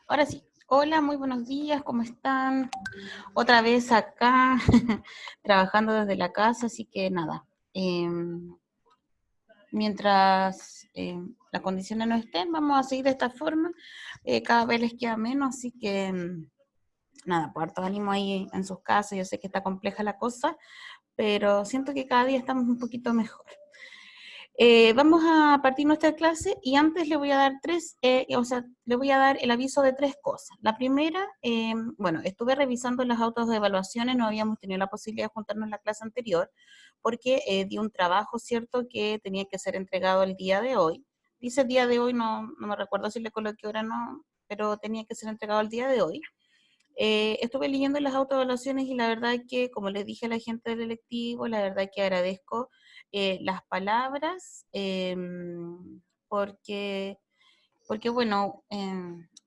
Ahora sí. Hola, muy buenos días, ¿cómo están? Otra vez acá, trabajando desde la casa, así que nada. Mientras las condiciones no estén, vamos a seguir de esta forma. Cada vez les queda menos, así que nada, pues harto ánimo ahí en sus casas. Yo sé que está compleja la cosa, pero siento que cada día estamos un poquito mejor. Vamos a partir nuestra clase y antes le voy a dar le voy a dar el aviso de tres cosas. La primera, bueno, estuve revisando las autos de evaluaciones, no habíamos tenido la posibilidad de juntarnos en la clase anterior, porque di un trabajo, ¿cierto?, que tenía que ser entregado el día de hoy. Dice el día de hoy, no me recuerdo si le coloqué hora o no, pero tenía que ser entregado el día de hoy. Estuve leyendo las autoevaluaciones y la verdad es que, como les dije a la gente del electivo, la verdad es que agradezco las palabras, porque, porque bueno,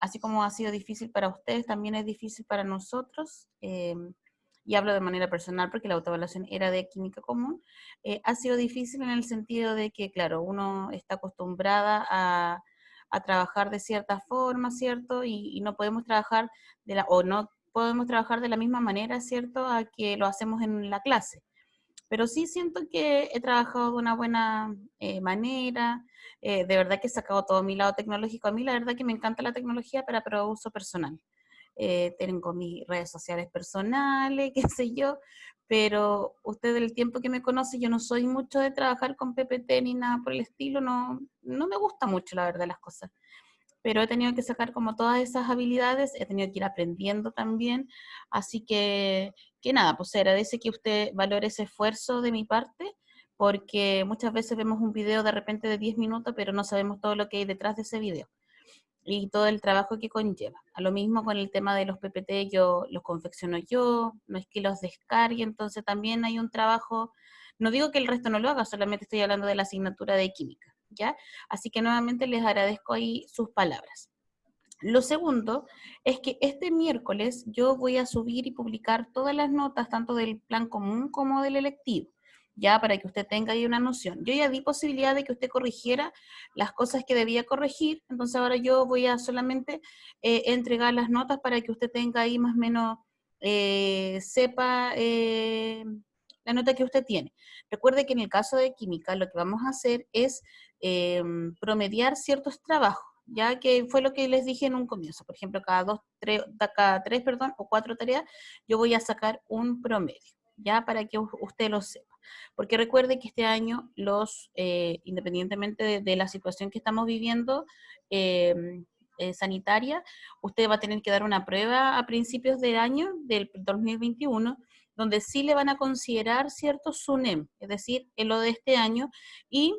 así como ha sido difícil para ustedes, también es difícil para nosotros, y hablo de manera personal porque la autoevaluación era de química común. Ha sido difícil en el sentido de que, claro, uno está acostumbrada a trabajar de cierta forma, ¿cierto? Y no podemos trabajar o no podemos trabajar de la misma manera, ¿cierto?, a que lo hacemos en la clase. Pero sí siento que he trabajado de una buena manera, de verdad que he sacado todo mi lado tecnológico. A mí la verdad que me encanta la tecnología para uso personal. Tengo mis redes sociales personales, qué sé yo, pero usted del tiempo que me conoce, yo no soy mucho de trabajar con PPT ni nada por el estilo, no me gusta mucho la verdad las cosas, pero he tenido que sacar como todas esas habilidades, he tenido que ir aprendiendo también, así que nada, pues se agradece que usted valore ese esfuerzo de mi parte, porque muchas veces vemos un video de repente de 10 minutos, pero no sabemos todo lo que hay detrás de ese video y todo el trabajo que conlleva. A lo mismo con el tema de los PPT, yo los confecciono yo, no es que los descargue, entonces también hay un trabajo, no digo que el resto no lo haga, solamente estoy hablando de la asignatura de química, ¿ya? Así que nuevamente les agradezco ahí sus palabras. Lo segundo es que este miércoles yo voy a subir y publicar todas las notas, tanto del plan común como del electivo, ya para que usted tenga ahí una noción. Yo ya di posibilidad de que usted corrigiera las cosas que debía corregir, entonces ahora yo voy a solamente entregar las notas para que usted tenga ahí más o menos, sepa la nota que usted tiene. Recuerde que en el caso de química lo que vamos a hacer es promediar ciertos trabajos, ya que fue lo que les dije en un comienzo. Por ejemplo, cada tres, perdón, o cuatro tareas, yo voy a sacar un promedio, ya para que usted lo sepa. Porque recuerde que este año independientemente de la situación que estamos viviendo, eh, sanitaria, usted va a tener que dar una prueba a principios de año del 2021, donde sí le van a considerar cierto SUNEM, es decir, en lo de este año, y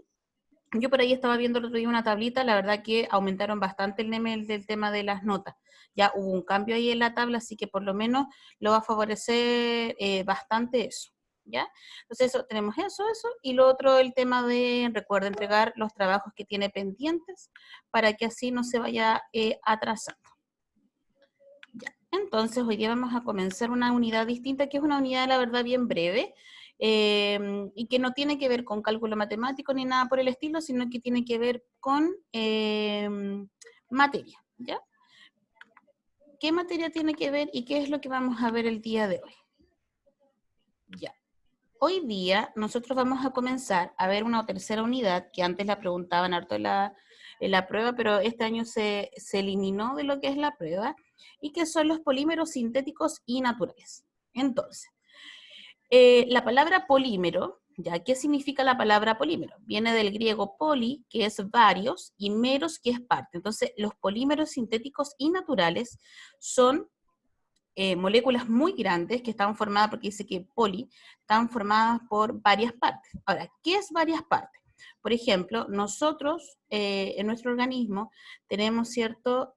yo por ahí estaba viendo el otro día una tablita, la verdad que aumentaron bastante el nivel del tema de las notas. Ya hubo un cambio ahí en la tabla, así que por lo menos lo va a favorecer bastante eso, ¿ya? Entonces tenemos eso, y lo otro, el tema de, recuerda entregar los trabajos que tiene pendientes para que así no se vaya atrasando. Ya. Entonces hoy día vamos a comenzar una unidad distinta, que es una unidad, la verdad, bien breve, y que no tiene que ver con cálculo matemático ni nada por el estilo, sino que tiene que ver con materia, ¿ya? ¿Qué materia tiene que ver y qué es lo que vamos a ver el día de hoy? Ya. Hoy día nosotros vamos a comenzar a ver una tercera unidad, que antes la preguntaban harto en la prueba, pero este año se eliminó de lo que es la prueba, y que son los polímeros sintéticos y naturales. Entonces, la palabra polímero, ¿ya? ¿Qué significa la palabra polímero? Viene del griego poli, que es varios, y meros, que es parte. Entonces, los polímeros sintéticos y naturales son moléculas muy grandes que están formadas, porque dice que poli, están formadas por varias partes. Ahora, ¿qué es varias partes? Por ejemplo, nosotros en nuestro organismo tenemos ciertos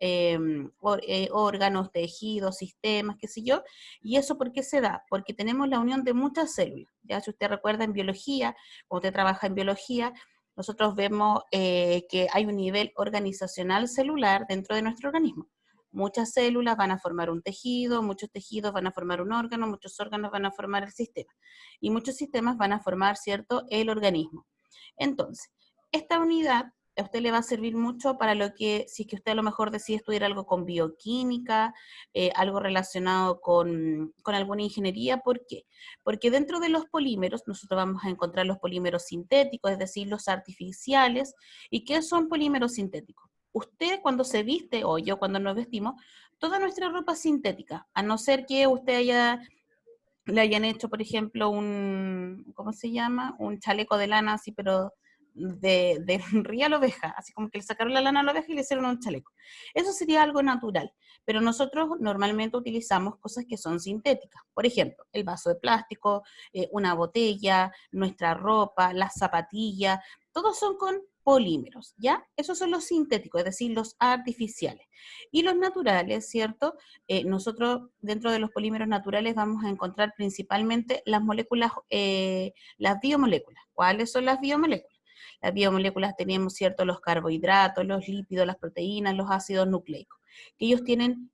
órganos, tejidos, sistemas, qué sé yo, y eso ¿por qué se da? Porque tenemos la unión de muchas células. Ya si usted recuerda en biología, o usted trabaja en biología, nosotros vemos que hay un nivel organizacional celular dentro de nuestro organismo. Muchas células van a formar un tejido, muchos tejidos van a formar un órgano, muchos órganos van a formar el sistema, y muchos sistemas van a formar, ¿cierto?, el organismo. Entonces, esta unidad a usted le va a servir mucho para lo que, si es que usted a lo mejor decide estudiar algo con bioquímica, algo relacionado con alguna ingeniería. ¿Por qué? Porque dentro de los polímeros, nosotros vamos a encontrar los polímeros sintéticos, es decir, los artificiales. ¿Y qué son polímeros sintéticos? Usted cuando se viste, o yo cuando nos vestimos, toda nuestra ropa es sintética, a no ser que usted le hayan hecho, por ejemplo, ¿cómo se llama? Un chaleco de lana, así, pero de real oveja, así como que le sacaron la lana a la oveja y le hicieron un chaleco. Eso sería algo natural, pero nosotros normalmente utilizamos cosas que son sintéticas. Por ejemplo, el vaso de plástico, una botella, nuestra ropa, las zapatillas, todos son con polímeros, ¿ya? Esos son los sintéticos, es decir, los artificiales. Y los naturales, ¿cierto? Nosotros dentro de los polímeros naturales vamos a encontrar principalmente las moléculas, las biomoléculas. ¿Cuáles son las biomoléculas? Las biomoléculas tenemos, ¿cierto?, los carbohidratos, los lípidos, las proteínas, los ácidos nucleicos, que ellos tienen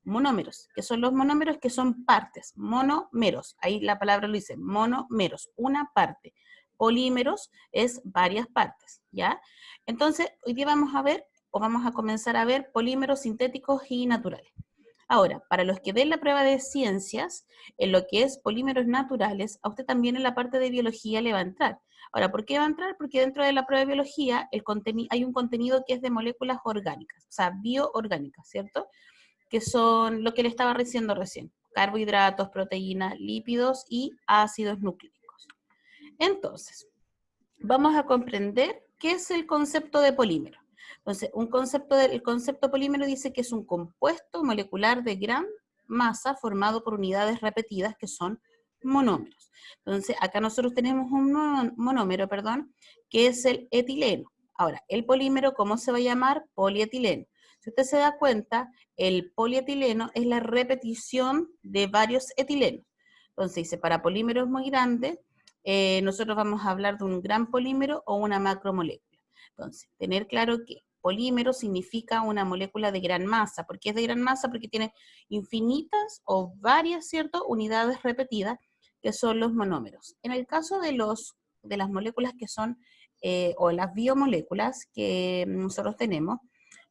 monómeros, que son los monómeros que son partes, monomeros, ahí la palabra lo dice, monomeros, una parte. Polímeros es varias partes, ¿ya? Entonces, hoy día vamos a ver, o vamos a comenzar a ver polímeros sintéticos y naturales. Ahora, para los que den la prueba de ciencias, en lo que es polímeros naturales, a usted también en la parte de biología le va a entrar. Ahora, ¿por qué va a entrar? Porque dentro de la prueba de biología hay un contenido que es de moléculas orgánicas, o sea, bioorgánicas, ¿cierto? Que son lo que le estaba diciendo recién, carbohidratos, proteínas, lípidos y ácidos nucleicos. Entonces, vamos a comprender qué es el concepto de polímero. Entonces, el concepto polímero dice que es un compuesto molecular de gran masa formado por unidades repetidas que son monómeros. Entonces, acá nosotros tenemos un monómero, que es el etileno. Ahora, el polímero, ¿cómo se va a llamar? Polietileno. Si usted se da cuenta, el polietileno es la repetición de varios etilenos. Entonces, dice, para polímeros muy grandes, nosotros vamos a hablar de un gran polímero o una macromolécula. Entonces, tener claro que polímero significa una molécula de gran masa. ¿Por qué es de gran masa? Porque tiene infinitas o varias, ¿cierto?, unidades repetidas, que son los monómeros. En el caso de las moléculas que son, o las biomoléculas que nosotros tenemos,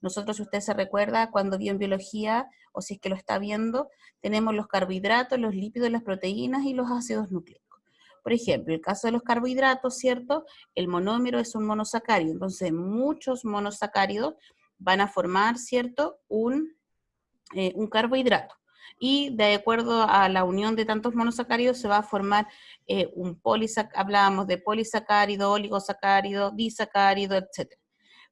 nosotros, si usted se recuerda, cuando vio en biología, o si es que lo está viendo, tenemos los carbohidratos, los lípidos, las proteínas y los ácidos nucleicos. Por ejemplo, el caso de los carbohidratos, ¿cierto? El monómero es un monosacárido, entonces muchos monosacáridos van a formar, ¿cierto?, un carbohidrato. Y de acuerdo a la unión de tantos monosacáridos se va a formar un polisacárido, hablábamos de polisacárido, oligosacárido, disacárido, etc.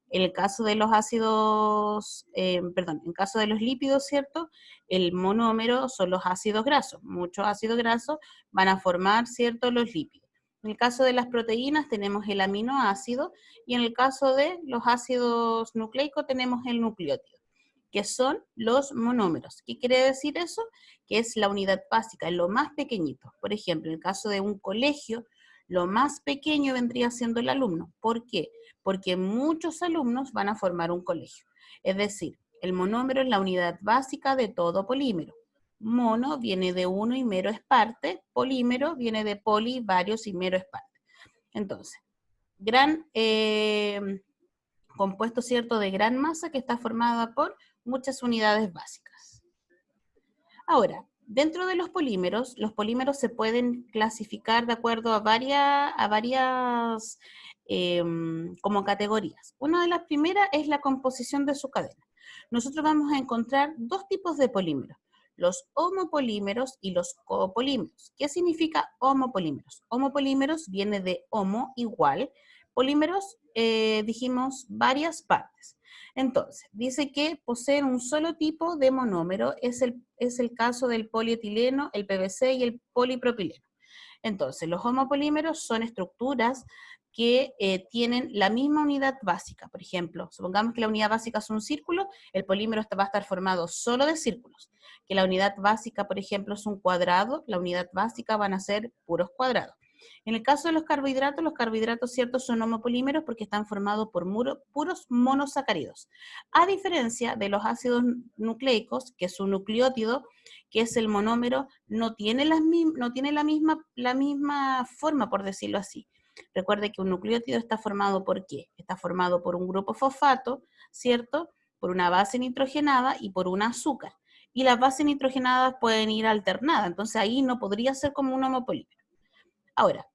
En el caso de los ácidos, en el caso de los lípidos, ¿cierto? El monómero son los ácidos grasos. Muchos ácidos grasos van a formar, ¿cierto?, los lípidos. En el caso de las proteínas tenemos el aminoácido y en el caso de los ácidos nucleicos tenemos el nucleótido, que son los monómeros. ¿Qué quiere decir eso? Que es la unidad básica, lo más pequeñito. Por ejemplo, en el caso de un colegio, lo más pequeño vendría siendo el alumno. ¿Por qué? Porque muchos alumnos van a formar un colegio. Es decir, el monómero es la unidad básica de todo polímero. Mono viene de uno y mero es parte, polímero viene de poli, varios y mero es parte. Entonces, gran compuesto, ¿cierto?, de gran masa que está formada por muchas unidades básicas. Ahora, dentro de los polímeros se pueden clasificar de acuerdo a varias como categorías. Una de las primeras es la composición de su cadena. Nosotros vamos a encontrar dos tipos de polímeros, los homopolímeros y los copolímeros. ¿Qué significa homopolímeros? Homopolímeros viene de homo, igual, polímeros, dijimos, varias partes. Entonces, dice que poseen un solo tipo de monómero, es el caso del polietileno, el PVC y el polipropileno. Entonces, los homopolímeros son estructuras que tienen la misma unidad básica. Por ejemplo, supongamos que la unidad básica es un círculo, el polímero va a estar formado solo de círculos. Que la unidad básica, por ejemplo, es un cuadrado, la unidad básica van a ser puros cuadrados. En el caso de los carbohidratos, ¿cierto?, son homopolímeros porque están formados por puros monosacáridos. A diferencia de los ácidos nucleicos, que es un nucleótido, que es el monómero, no tiene la misma forma, por decirlo así. Recuerde que un nucleótido está formado ¿por qué? Está formado por un grupo fosfato, ¿cierto? Por una base nitrogenada y por un azúcar. Y las bases nitrogenadas pueden ir alternadas, entonces ahí no podría ser como un homopolímero. Ahora,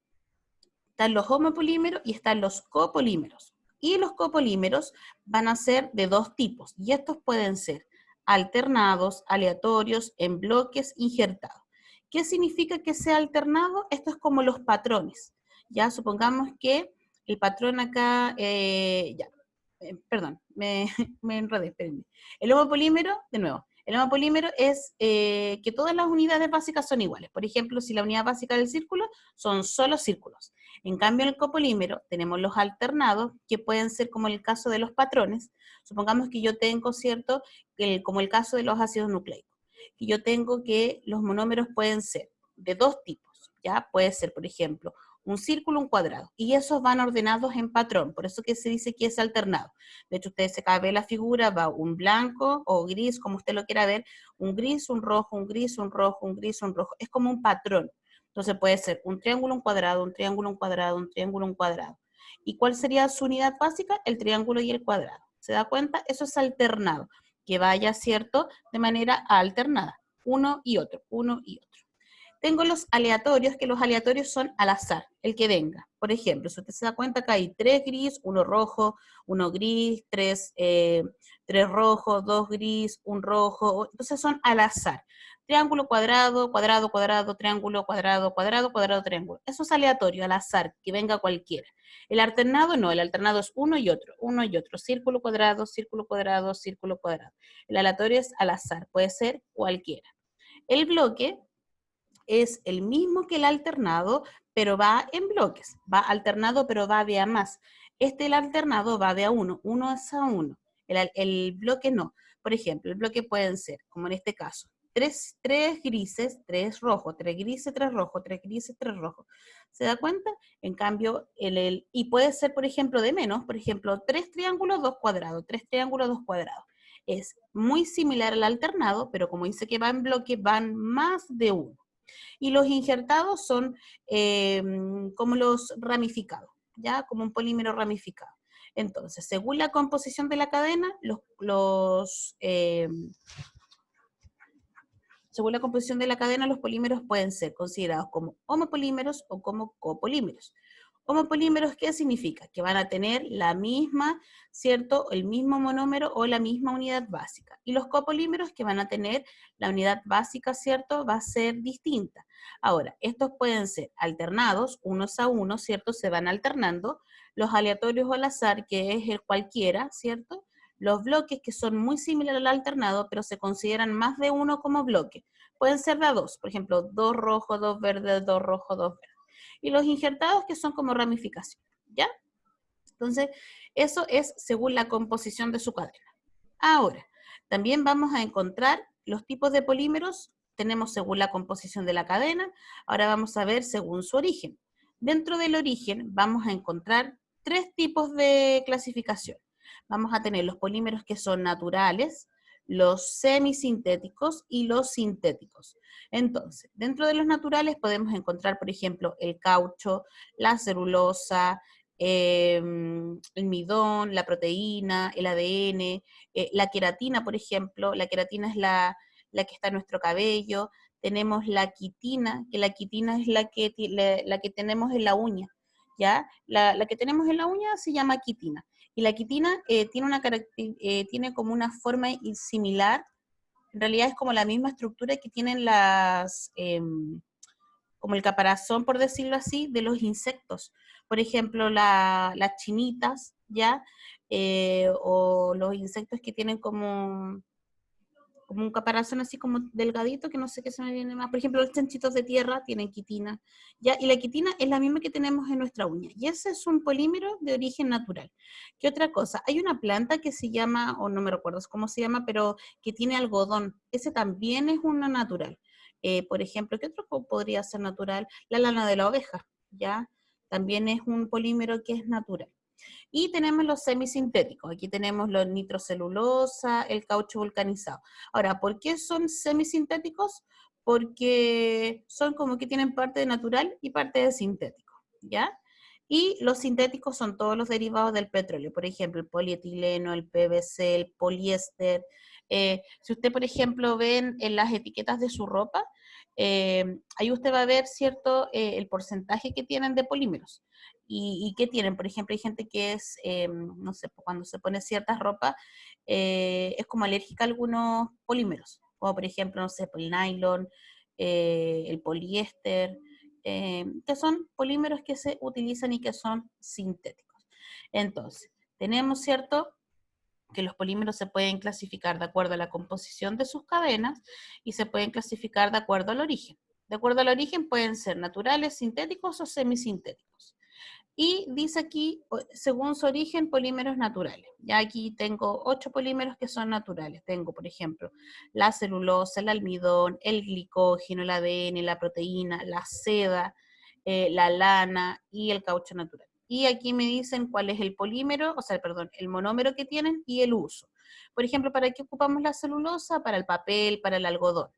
están los homopolímeros y están los copolímeros. Y los copolímeros van a ser de dos tipos, y estos pueden ser alternados, aleatorios, en bloques, injertados. ¿Qué significa que sea alternado? Esto es como los patrones. Ya supongamos que el patrón acá, perdón, me enredé, espérenme. El homopolímero, de nuevo, el homopolímero es que todas las unidades básicas son iguales. Por ejemplo, si la unidad básica del círculo son solo círculos. En cambio, en el copolímero tenemos los alternados, que pueden ser como el caso de los patrones. Supongamos que yo tengo, ¿cierto? Como el caso de los ácidos nucleicos. Que yo tengo que los monómeros pueden ser de dos tipos, ¿ya? Puede ser, por ejemplo, un círculo, un cuadrado. Y esos van ordenados en patrón, por eso que se dice que es alternado. De hecho, ustedes se cabe la figura, va un blanco o gris, como usted lo quiera ver, un gris, un rojo, un gris, un rojo, un gris, un rojo. Es como un patrón. Entonces puede ser un triángulo, un cuadrado, un triángulo, un cuadrado, un triángulo, un cuadrado. ¿Y cuál sería su unidad básica? El triángulo y el cuadrado. ¿Se da cuenta? Eso es alternado, que vaya, ¿cierto?, de manera alternada, uno y otro, uno y otro. Tengo los aleatorios, que los aleatorios son al azar, el que venga. Por ejemplo, si usted se da cuenta que hay 3 gris, 1 rojo, 1 gris, 3 rojos, 2 gris, 1 rojo, entonces son al azar. Triángulo, cuadrado, cuadrado, cuadrado, triángulo, cuadrado, cuadrado, cuadrado, triángulo. Eso es aleatorio, al azar, que venga cualquiera. El alternado no, el alternado es uno y otro. Círculo, cuadrado, círculo, cuadrado, círculo, cuadrado. El aleatorio es al azar, puede ser cualquiera. El bloque es el mismo que el alternado, pero va en bloques. Va alternado, pero va de a más. El alternado va de a uno, uno es a uno. El bloque no. Por ejemplo, el bloque pueden ser, como en este caso, tres grises, 3 rojos, 3 grises, 3 rojos, 3 grises, 3 rojos. ¿Se da cuenta? En cambio, y puede ser, por ejemplo, de menos, por ejemplo, 3 triángulos, 2 cuadrados, 3 triángulos, 2 cuadrados. Es muy similar al alternado, pero como dice que va en bloque, van más de uno. Y los injertados son como los ramificados, ¿ya? Como un polímero ramificado. Entonces, según la composición de la cadena, según la composición de la cadena, los polímeros pueden ser considerados como homopolímeros o como copolímeros. Homopolímeros, ¿qué significa? Que van a tener la misma, ¿cierto? El mismo monómero o la misma unidad básica. Y los copolímeros, que van a tener la unidad básica, ¿cierto? Va a ser distinta. Ahora, estos pueden ser alternados, unos a unos, ¿cierto? Se van alternando. Los aleatorios o al azar, que es el cualquiera, ¿cierto? Los bloques, que son muy similares al alternado, pero se consideran más de uno como bloque. Pueden ser de a dos, por ejemplo, 2 rojos, 2 verdes, 2 rojos, 2 verdes. Y los injertados, que son como ramificación, ¿ya? Entonces, eso es según la composición de su cadena. Ahora, también vamos a encontrar los tipos de polímeros, tenemos según la composición de la cadena, ahora vamos a ver según su origen. Dentro del origen vamos a encontrar 3 tipos de clasificación. Vamos a tener los polímeros que son naturales, los semisintéticos y los sintéticos. Entonces, dentro de los naturales podemos encontrar, por ejemplo, el caucho, la celulosa, el almidón, la proteína, el ADN, la queratina, por ejemplo. La queratina es la que está en nuestro cabello. Tenemos la quitina, que la quitina es la que tenemos en la uña, ¿ya? La que tenemos en la uña se llama quitina. Y la quitina tiene como una forma similar, en realidad es como la misma estructura que tienen como el caparazón, por decirlo así, de los insectos. Por ejemplo, las chinitas, ¿ya? O los insectos que tienen como un caparazón así como delgadito, que no sé qué se me viene más. Por ejemplo, los chanchitos de tierra tienen quitina, ¿ya? Y la quitina es la misma que tenemos en nuestra uña. Y ese es un polímero de origen natural. ¿Qué otra cosa? Hay una planta que se llama, o no me recuerdo cómo se llama, pero que tiene algodón. Ese también es una natural. Por ejemplo, ¿qué otro podría ser natural? La lana de la oveja, ¿ya? También es un polímero que es natural. Y tenemos los semisintéticos. Aquí tenemos los nitrocelulosa, el caucho vulcanizado. Ahora, ¿por qué son semisintéticos? Porque son como que tienen parte de natural y parte de sintético, ¿ya? Y los sintéticos son todos los derivados del petróleo, por ejemplo, el polietileno, el PVC, el poliéster. Si usted, por ejemplo, ven en las etiquetas de su ropa, ahí usted va a ver, ¿cierto?, el porcentaje que tienen de polímeros. ¿Y qué tienen? Por ejemplo, hay gente que es, no sé, cuando se pone ciertas ropas, es como alérgica a algunos polímeros, como por ejemplo, no sé, el nylon, el poliéster, que son polímeros que se utilizan y que son sintéticos. Entonces, tenemos, ¿cierto?, que los polímeros se pueden clasificar de acuerdo a la composición de sus cadenas y se pueden clasificar de acuerdo al origen. De acuerdo al origen pueden ser naturales, sintéticos o semisintéticos. Y dice aquí, según su origen, polímeros naturales. Ya aquí tengo 8 polímeros que son naturales. Tengo, por ejemplo, la celulosa, el almidón, el glicógeno, el ADN, la proteína, la seda, la lana y el caucho natural. Y aquí me dicen cuál es el polímero, o sea, perdón, el monómero que tienen y el uso. Por ejemplo, ¿para qué ocupamos la celulosa? Para el papel, para el algodón.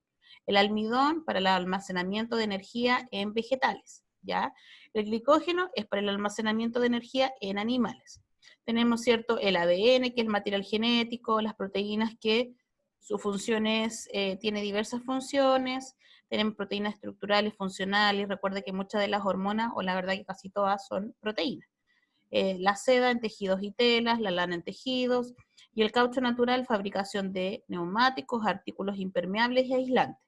El almidón, para el almacenamiento de energía en vegetales, ¿ya? El glicógeno es para el almacenamiento de energía en animales. Tenemos, ¿cierto?, el ADN, que es el material genético, las proteínas que su función es, tiene diversas funciones, tenemos proteínas estructurales, funcionales, recuerde que muchas de las hormonas, o la verdad que casi todas, son proteínas. La seda en tejidos y telas, la lana en tejidos, y el caucho natural, fabricación de neumáticos, artículos impermeables y aislantes.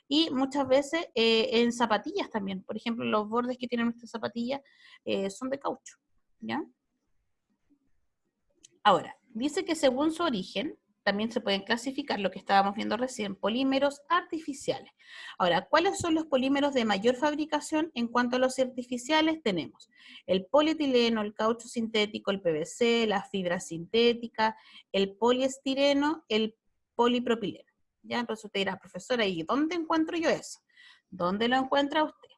Y muchas veces en zapatillas también, por ejemplo, los bordes que tienen nuestras zapatillas son de caucho, ¿ya? Ahora, dice que según su origen, también se pueden clasificar lo que estábamos viendo recién, polímeros artificiales. Ahora, ¿cuáles son los polímeros de mayor fabricación? En cuanto a los artificiales, tenemos el polietileno, el caucho sintético, el PVC, la fibra sintética, el poliestireno, el polipropileno. Ya, entonces usted dirá, profesora, ¿y dónde encuentro yo eso? ¿Dónde lo encuentra usted?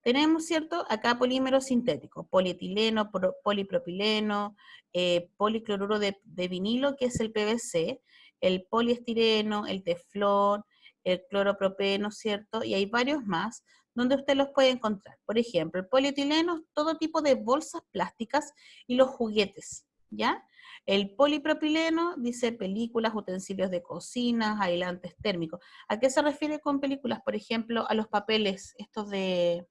Tenemos, ¿cierto?, acá polímeros sintéticos, polietileno, polipropileno, policloruro de vinilo, que es el PVC, el poliestireno, el teflón, el cloropropeno, ¿cierto? Y hay varios más donde usted los puede encontrar. Por ejemplo, el polietileno, todo tipo de bolsas plásticas y los juguetes, ¿ya? El polipropileno dice películas, utensilios de cocina, aislantes térmicos. ¿A qué se refiere con películas? Por ejemplo, a los papeles, estos de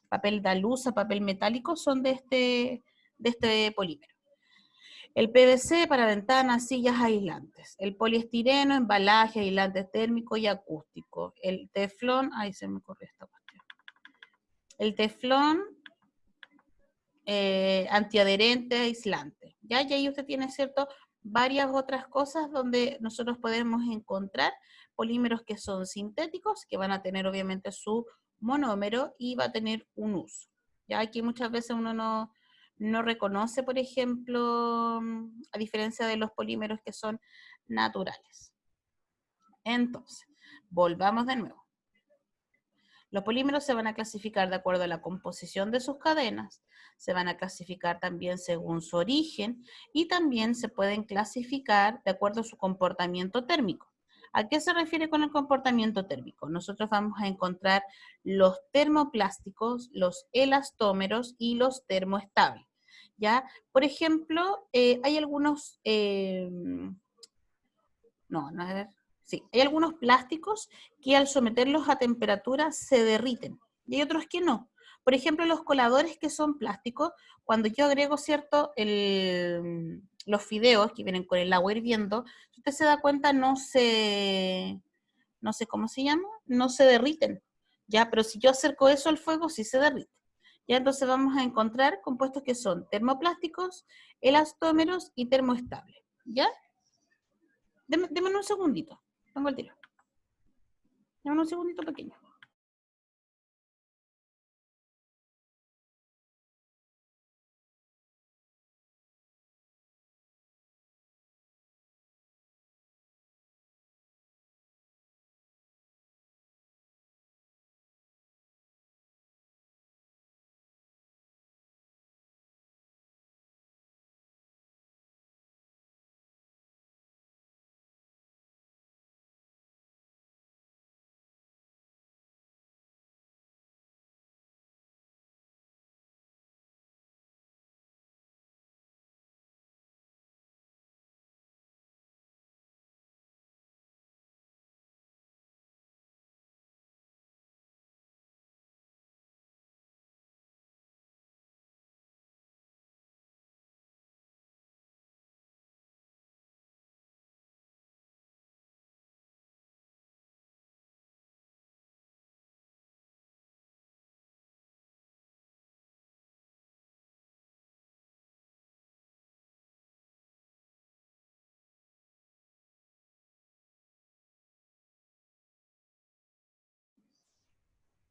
papel de alusa, papel metálico, son de este polímero. El PVC para ventanas, sillas aislantes. El poliestireno, embalaje, aislante térmico y acústico. El teflón, ahí se me corrió esta cuestión. El teflón, antiadherente, aislante. ¿Ya? Y ahí usted tiene, ¿cierto?, varias otras cosas donde nosotros podemos encontrar polímeros que son sintéticos, que van a tener obviamente su monómero y va a tener un uso. Ya aquí muchas veces uno no reconoce, por ejemplo, a diferencia de los polímeros que son naturales. Entonces, volvamos de nuevo. Los polímeros se van a clasificar de acuerdo a la composición de sus cadenas, se van a clasificar también según su origen y también se pueden clasificar de acuerdo a su comportamiento térmico. ¿A qué se refiere con el comportamiento térmico? Nosotros vamos a encontrar los termoplásticos, los elastómeros y los termoestables. ¿Ya? Por ejemplo, hay algunos, a ver, sí, hay algunos plásticos que al someterlos a temperatura se derriten y hay otros que no. Por ejemplo, los coladores que son plásticos, cuando yo agrego, ¿cierto?, los fideos que vienen con el agua hirviendo, si usted se da cuenta, no sé cómo se llama, no se derriten, ¿ya? Pero si yo acerco eso al fuego, sí se derrite. Ya entonces vamos a encontrar compuestos que son termoplásticos, elastómeros y termoestables, ¿ya? Deme un segundito, pongo el tiro. Deme un segundito pequeño.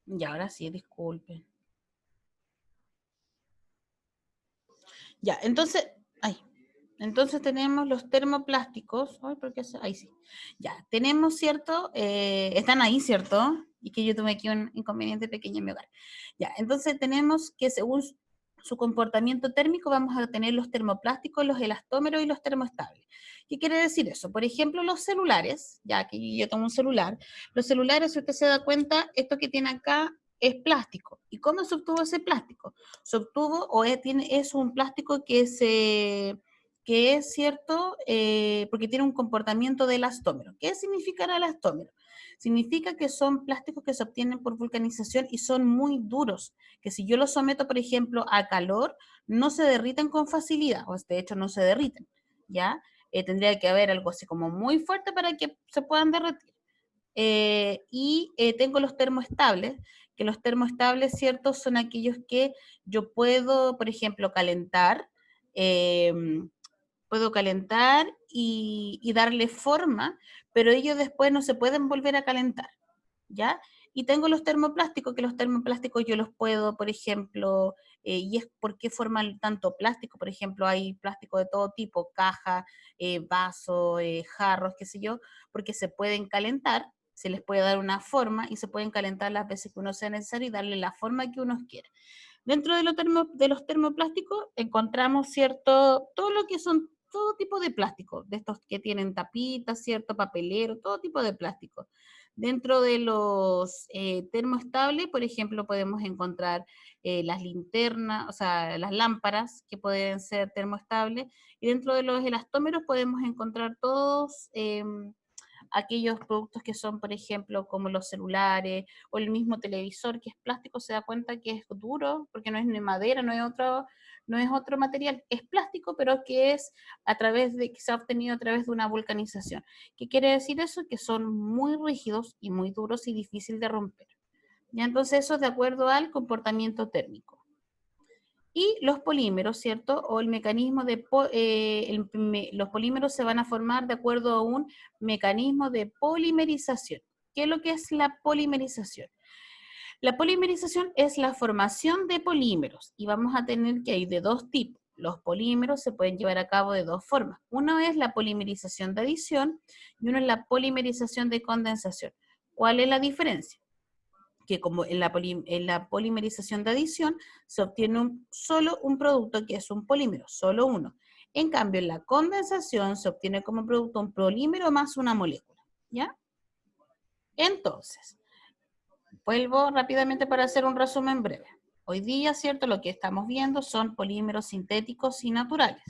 Y ahora sí, disculpen. Ya, entonces, ay, entonces tenemos los termoplásticos. Ay, ¿por qué ahí sí. Ya, tenemos, ¿cierto? Están ahí, ¿cierto? Y que yo tuve aquí un inconveniente pequeño en mi hogar. Ya, entonces tenemos que según su comportamiento térmico vamos a tener los termoplásticos, los elastómeros y los termoestables. ¿Qué quiere decir eso? Por ejemplo, los celulares, ya que yo tengo un celular, los celulares, si usted se da cuenta, esto que tiene acá es plástico. ¿Y cómo se obtuvo ese plástico? Se obtuvo o es un plástico que es cierto porque tiene un comportamiento de elastómero. ¿Qué significa el elastómero? Significa que son plásticos que se obtienen por vulcanización y son muy duros, que si yo los someto, por ejemplo, a calor, no se derriten con facilidad, o de hecho no se derriten, ¿ya? Tendría que haber algo así como muy fuerte para que se puedan derretir. Tengo los termoestables, que los termoestables, ¿cierto? Son aquellos que yo puedo, por ejemplo, eh, calentar y darle forma, pero ellos después no se pueden volver a calentar, ¿ya? Y tengo los termoplásticos, que los termoplásticos yo los puedo, por ejemplo, y es por qué forman tanto plástico, por ejemplo, hay plástico de todo tipo, caja, vaso, jarros, qué sé yo, porque se pueden calentar, se les puede dar una forma y se pueden calentar las veces que uno sea necesario y darle la forma que uno quiera. Dentro de los termoplásticos encontramos, ¿cierto? Todo lo que son, todo tipo de plástico, de estos que tienen tapitas, ¿cierto? Papelero, todo tipo de plástico. Dentro de los termoestables, por ejemplo, podemos encontrar las linternas, o sea, las lámparas que pueden ser termoestables. Y dentro de los elastómeros podemos encontrar todos aquellos productos que son, por ejemplo, como los celulares o el mismo televisor que es plástico, se da cuenta que es duro, porque no es ni madera, no es otro material, es plástico, pero que es a través de, que se ha obtenido a través de una vulcanización. ¿Qué quiere decir eso? Que son muy rígidos y muy duros y difícil de romper. Ya, entonces eso es de acuerdo al comportamiento térmico. Y los polímeros, ¿cierto? O el mecanismo de, los polímeros se van a formar de acuerdo a un mecanismo de polimerización. ¿Qué es lo que es la polimerización? La polimerización es la formación de polímeros y vamos a tener que hay de dos tipos. Los polímeros se pueden llevar a cabo de dos formas. Uno es la polimerización de adición y uno es la polimerización de condensación. ¿Cuál es la diferencia? Que como en la polimerización de adición se obtiene solo un producto que es un polímero, solo uno. En cambio, en la condensación se obtiene como producto un polímero más una molécula, ¿ya? Entonces, vuelvo rápidamente para hacer un resumen breve. Hoy día, ¿cierto? Lo que estamos viendo son polímeros sintéticos y naturales.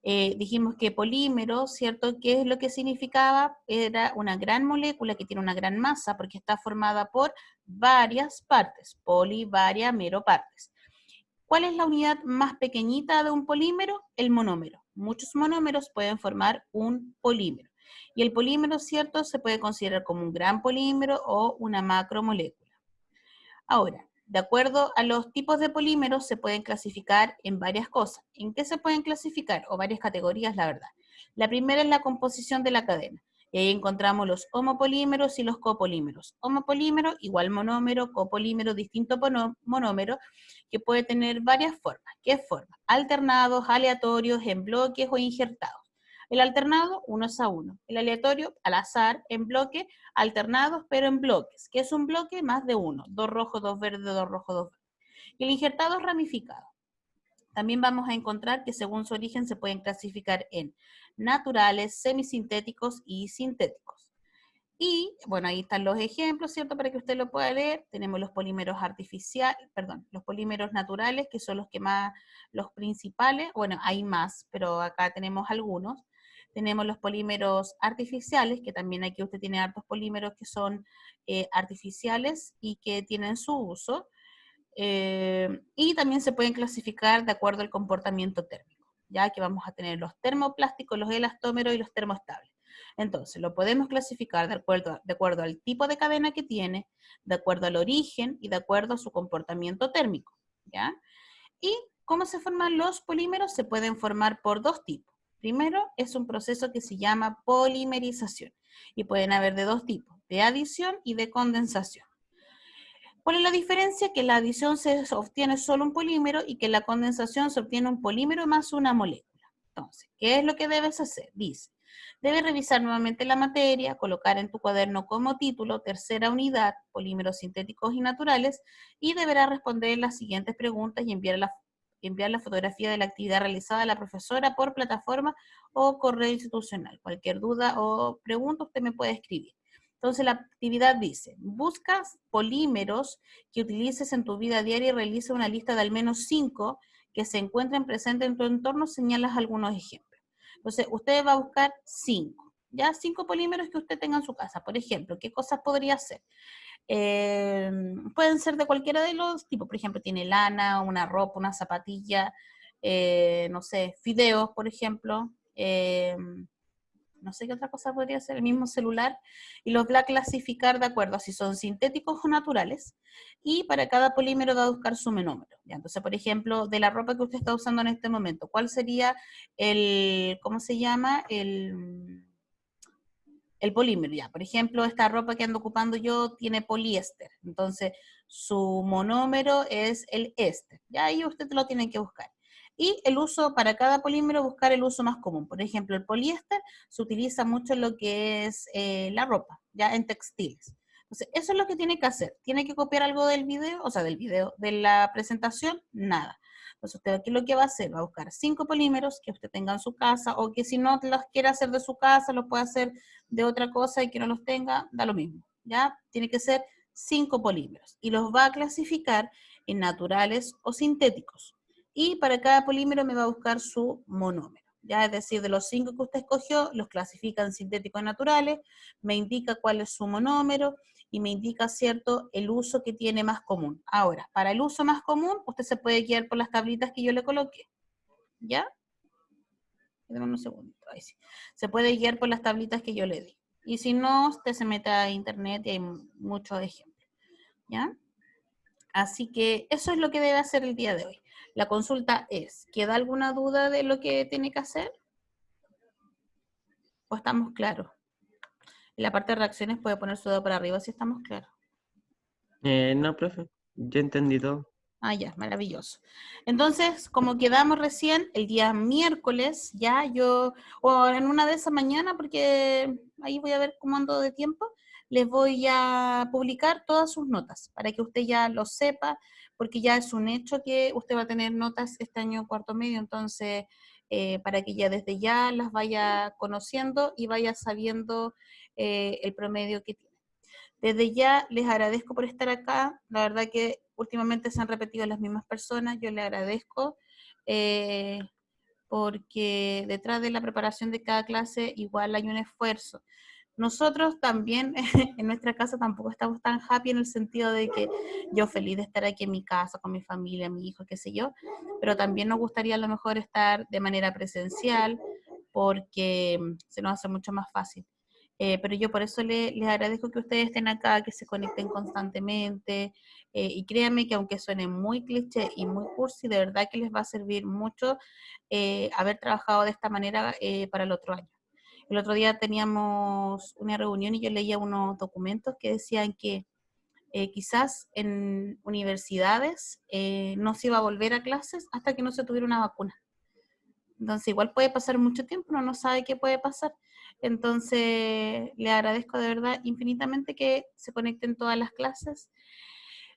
Dijimos que polímero, ¿cierto? ¿Qué es lo que significaba? Era una gran molécula que tiene una gran masa porque está formada por varias partes, poli, varia, mero partes. ¿Cuál es la unidad más pequeñita de un polímero? El monómero. Muchos monómeros pueden formar un polímero. Y el polímero, ¿cierto? Se puede considerar como un gran polímero o una macromolécula. Ahora, de acuerdo a los tipos de polímeros, se pueden clasificar en varias cosas. ¿En qué se pueden clasificar? O varias categorías, la verdad. La primera es la composición de la cadena. Y ahí encontramos los homopolímeros y los copolímeros. Homopolímero igual monómero, copolímero distinto monómero, que puede tener varias formas. ¿Qué formas? Alternados, aleatorios, en bloques o injertados. El alternado, uno es a uno. El aleatorio, al azar, en bloque, alternados, pero en bloques. ¿Qué es un bloque? Más de uno. Dos rojos, dos verdes, dos rojos, dos verdes. Y el injertado es ramificado. También vamos a encontrar que según su origen se pueden clasificar en naturales, semisintéticos y sintéticos. Y bueno, ahí están los ejemplos, ¿cierto? Para que usted lo pueda leer. Tenemos los polímeros artificiales, perdón, los polímeros naturales, que son los que más, los principales. Bueno, hay más, pero acá tenemos algunos. Tenemos los polímeros artificiales, que también aquí usted tiene hartos polímeros que son artificiales y que tienen su uso. Y también se pueden clasificar de acuerdo al comportamiento térmico, ya que vamos a tener los termoplásticos, los elastómeros y los termoestables. Entonces, lo podemos clasificar de acuerdo al tipo de cadena que tiene, de acuerdo al origen y de acuerdo a su comportamiento térmico, ¿ya? ¿Y cómo se forman los polímeros? Se pueden formar por dos tipos. Primero, es un proceso que se llama polimerización y pueden haber de dos tipos, de adición y de condensación. ¿Cuál es la diferencia? Que la adición se obtiene solo un polímero y que la condensación se obtiene un polímero más una molécula. Entonces, ¿qué es lo que debes hacer? Dice, debes revisar nuevamente la materia, colocar en tu cuaderno como título tercera unidad, polímeros sintéticos y naturales, y deberás responder las siguientes preguntas y enviar la fotografía de la actividad realizada a la profesora por plataforma o correo institucional. Cualquier duda o pregunta usted me puede escribir. Entonces la actividad dice, buscas polímeros que utilices en tu vida diaria y realiza una lista de al menos 5 que se encuentren presentes en tu entorno, señalas algunos ejemplos. Entonces usted va a buscar 5, ya 5 polímeros que usted tenga en su casa. Por ejemplo, ¿qué cosas podría ser? Pueden ser de cualquiera de los tipos, por ejemplo, tiene lana, una ropa, una zapatilla, no sé, fideos, por ejemplo, no sé qué otra cosa podría ser, el mismo celular, y los va a clasificar de acuerdo a si son sintéticos o naturales, y para cada polímero va a buscar su menómero. ¿Ya? Entonces, por ejemplo, de la ropa que usted está usando en este momento, ¿cuál sería ¿cómo se llama? El polímero, ya. Por ejemplo, esta ropa que ando ocupando yo tiene poliéster, entonces su monómero es el éster, ya ahí usted lo tiene que buscar. Y el uso para cada polímero, buscar el uso más común. Por ejemplo, el poliéster se utiliza mucho en lo que es la ropa, ya en textiles. Entonces, eso es lo que tiene que hacer. ¿Tiene que copiar algo del video? O sea, del video, de la presentación, nada. Entonces usted aquí lo que va a hacer, va a buscar 5 polímeros que usted tenga en su casa, o que si no los quiere hacer de su casa, los puede hacer de otra cosa y que no los tenga, da lo mismo, ¿ya? Tiene que ser 5 polímeros y los va a clasificar en naturales o sintéticos. Y para cada polímero me va a buscar su monómero, ¿ya? Es decir, de los 5 que usted escogió, los clasifica en sintéticos y naturales, me indica cuál es su monómero y me indica, ¿cierto?, el uso que tiene más común. Ahora, para el uso más común, usted se puede guiar por las tablitas que yo le coloqué, ¿ya? Deme un segundo, ahí sí. Se puede guiar por las tablitas que yo le di. Y si no, usted se mete a internet y hay muchos ejemplos, ¿ya? Así que eso es lo que debe hacer el día de hoy. La consulta es, ¿queda alguna duda de lo que tiene que hacer? ¿O estamos claros? En la parte de reacciones puede poner su dedo para arriba si estamos claros. No, profe, yo entendí todo. Ah, ya, maravilloso. Entonces, como quedamos recién, el día miércoles, ya yo, o en una de esas mañanas, porque ahí voy a ver cómo ando de tiempo, les voy a publicar todas sus notas, para que usted ya lo sepa, porque ya es un hecho que usted va a tener notas este año cuarto medio, entonces, para que ya desde ya las vaya conociendo y vaya sabiendo el promedio que tiene. Desde ya les agradezco por estar acá. La verdad que últimamente se han repetido las mismas personas. Yo les agradezco eh, porque detrás de la preparación de cada clase igual hay un esfuerzo. Nosotros también en nuestra casa tampoco estamos tan happy en el sentido de que yo feliz de estar aquí en mi casa con mi familia, mi hijo, qué sé yo, pero también nos gustaría a lo mejor estar de manera presencial porque se nos hace mucho más fácil. Pero yo por eso les agradezco que ustedes estén acá, que se conecten constantemente y créanme que aunque suene muy cliché y muy cursi, de verdad que les va a servir mucho haber trabajado de esta manera para el otro año. El otro día teníamos una reunión y yo leía unos documentos que decían que quizás en universidades no se iba a volver a clases hasta que no se tuviera una vacuna. Entonces igual puede pasar mucho tiempo, uno no sabe qué puede pasar. Entonces le agradezco de verdad infinitamente que se conecten todas las clases.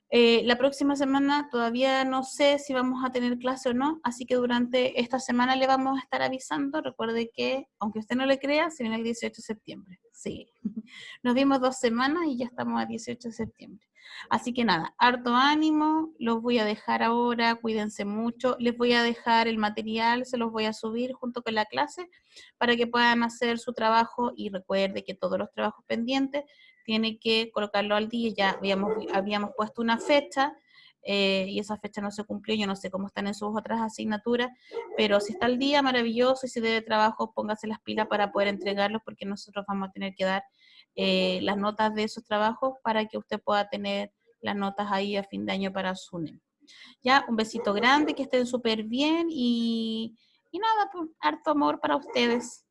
La próxima semana todavía no sé si vamos a tener clase o no, así que durante esta semana le vamos a estar avisando. Recuerde que, aunque usted no le crea, se viene el 18 de septiembre. Sí, nos dimos 2 semanas y ya estamos a 18 de septiembre. Así que nada, harto ánimo, los voy a dejar ahora, cuídense mucho, les voy a dejar el material, se los voy a subir junto con la clase para que puedan hacer su trabajo y recuerde que todos los trabajos pendientes tiene que colocarlo al día, ya habíamos puesto una fecha y esa fecha no se cumplió, yo no sé cómo están en sus otras asignaturas, pero si está al día, maravilloso, y si debe trabajo, póngase las pilas para poder entregarlos, porque nosotros vamos a tener que dar las notas de esos trabajos para que usted pueda tener las notas ahí a fin de año para su NEM. Ya, un besito grande, que estén súper bien y nada, pues, harto amor para ustedes.